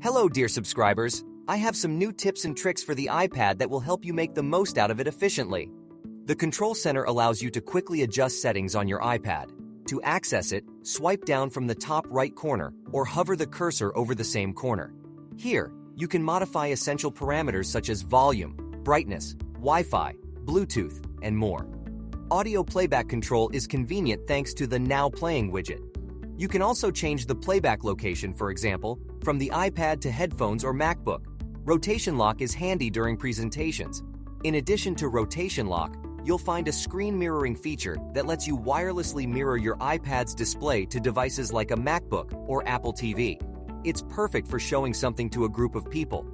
Hello, dear subscribers. I have some new tips and tricks for the iPad that will help you make the most out of it efficiently. The Control Center allows you to quickly adjust settings on your iPad. To access it, swipe down from the top right corner or hover the cursor over the same corner. Here, you can modify essential parameters such as volume, brightness, Wi-Fi, Bluetooth, and more. Audio playback control is convenient thanks to the Now Playing widget. You can also change the playback location, for example, from the iPad to headphones or MacBook. Rotation lock is handy during presentations. In addition to rotation lock, you'll find a screen mirroring feature that lets you wirelessly mirror your iPad's display to devices like a MacBook or Apple TV. It's perfect for showing something to a group of people.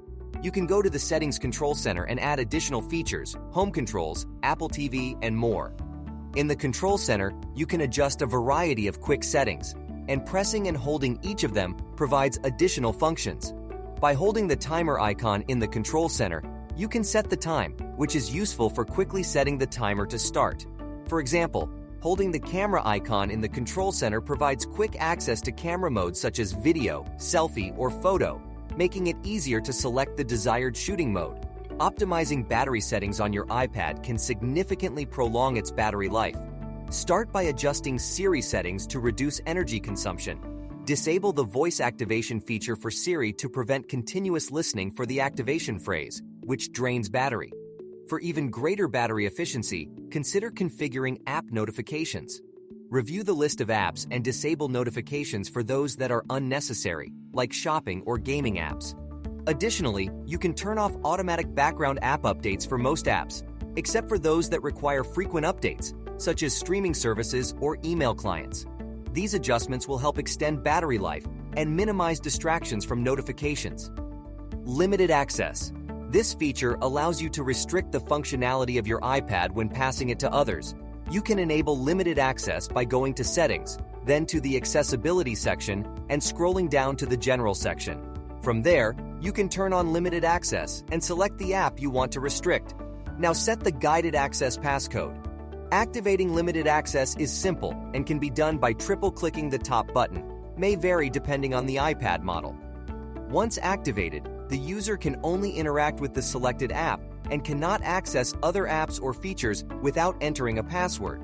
You can go to the Settings Control Center and add additional features, home controls, Apple TV, and more. In the Control Center, you can adjust a variety of quick settings, and pressing and holding each of them provides additional functions. By holding the timer icon in the Control Center, you can set the time, which is useful for quickly setting the timer to start. For example, holding the camera icon in the Control Center provides quick access to camera modes such as video, selfie, or photo, making it easier to select the desired shooting mode. Optimizing battery settings on your iPad can significantly prolong its battery life. Start by adjusting Siri settings to reduce energy consumption. Disable the voice activation feature for Siri to prevent continuous listening for the activation phrase, which drains battery. For even greater battery efficiency, consider configuring app notifications. Review the list of apps and disable notifications for those that are unnecessary, like shopping or gaming apps. Additionally, you can turn off automatic background app updates for most apps, except for those that require frequent updates, such as streaming services or email clients. These adjustments will help extend battery life and minimize distractions from notifications. Limited access. This feature allows you to restrict the functionality of your iPad when passing it to others. You can enable limited access by going to Settings, then to the Accessibility section, and scrolling down to the General section. From there, you can turn on limited access and select the app you want to restrict. Now set the guided access passcode. Activating limited access is simple and can be done by triple-clicking the top button. May vary depending on the iPad model. Once activated, the user can only interact with the selected app and cannot access other apps or features without entering a password.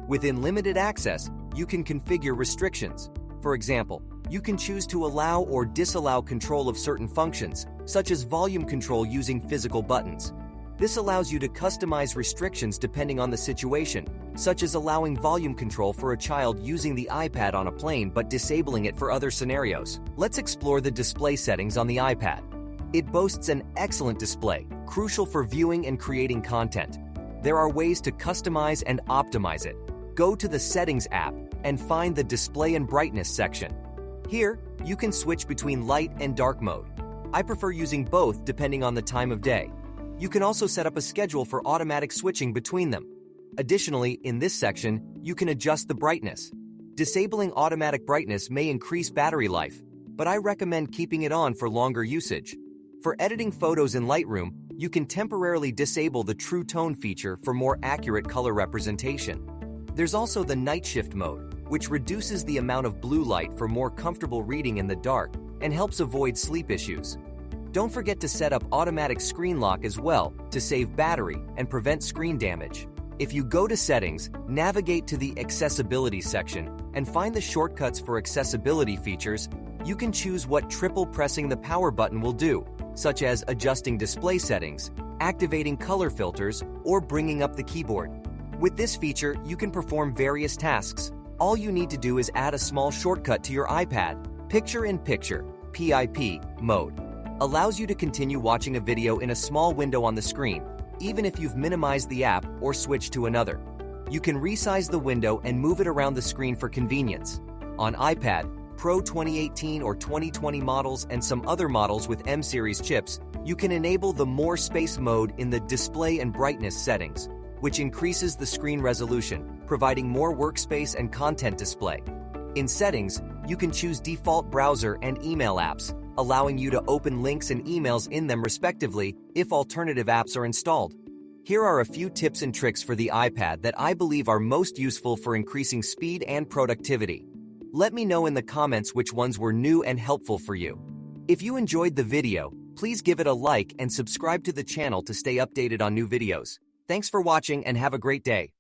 Within limited access, you can configure restrictions. For example, you can choose to allow or disallow control of certain functions, such as volume control using physical buttons. This allows you to customize restrictions depending on the situation, such as allowing volume control for a child using the iPad on a plane but disabling it for other scenarios. Let's explore the display settings on the iPad. It boasts an excellent display, crucial for viewing and creating content. There are ways to customize and optimize it. Go to the Settings app and find the Display and Brightness section. Here, you can switch between light and dark mode. I prefer using both depending on the time of day. You can also set up a schedule for automatic switching between them. Additionally, in this section, you can adjust the brightness. Disabling automatic brightness may increase battery life, but I recommend keeping it on for longer usage. For editing photos in Lightroom, you can temporarily disable the True Tone feature for more accurate color representation. There's also the Night Shift mode, which reduces the amount of blue light for more comfortable reading in the dark and helps avoid sleep issues. Don't forget to set up automatic screen lock as well to save battery and prevent screen damage. If you go to Settings, navigate to the Accessibility section, and find the shortcuts for accessibility features, you can choose what triple pressing the power button will do, such as adjusting display settings, activating color filters, or bringing up the keyboard. With this feature, you can perform various tasks. All you need to do is add a small shortcut to your iPad. Picture-in-Picture (PIP) mode allows you to continue watching a video in a small window on the screen, even if you've minimized the app or switched to another. You can resize the window and move it around the screen for convenience. On iPad Pro 2018 or 2020 models and some other models with M-series chips, you can enable the More Space mode in the Display and Brightness settings, which increases the screen resolution, providing more workspace and content display. In Settings, you can choose default browser and email apps, allowing you to open links and emails in them respectively if alternative apps are installed. Here are a few tips and tricks for the iPad that I believe are most useful for increasing speed and productivity. Let me know in the comments which ones were new and helpful for you. If you enjoyed the video, please give it a like and subscribe to the channel to stay updated on new videos. Thanks for watching and have a great day.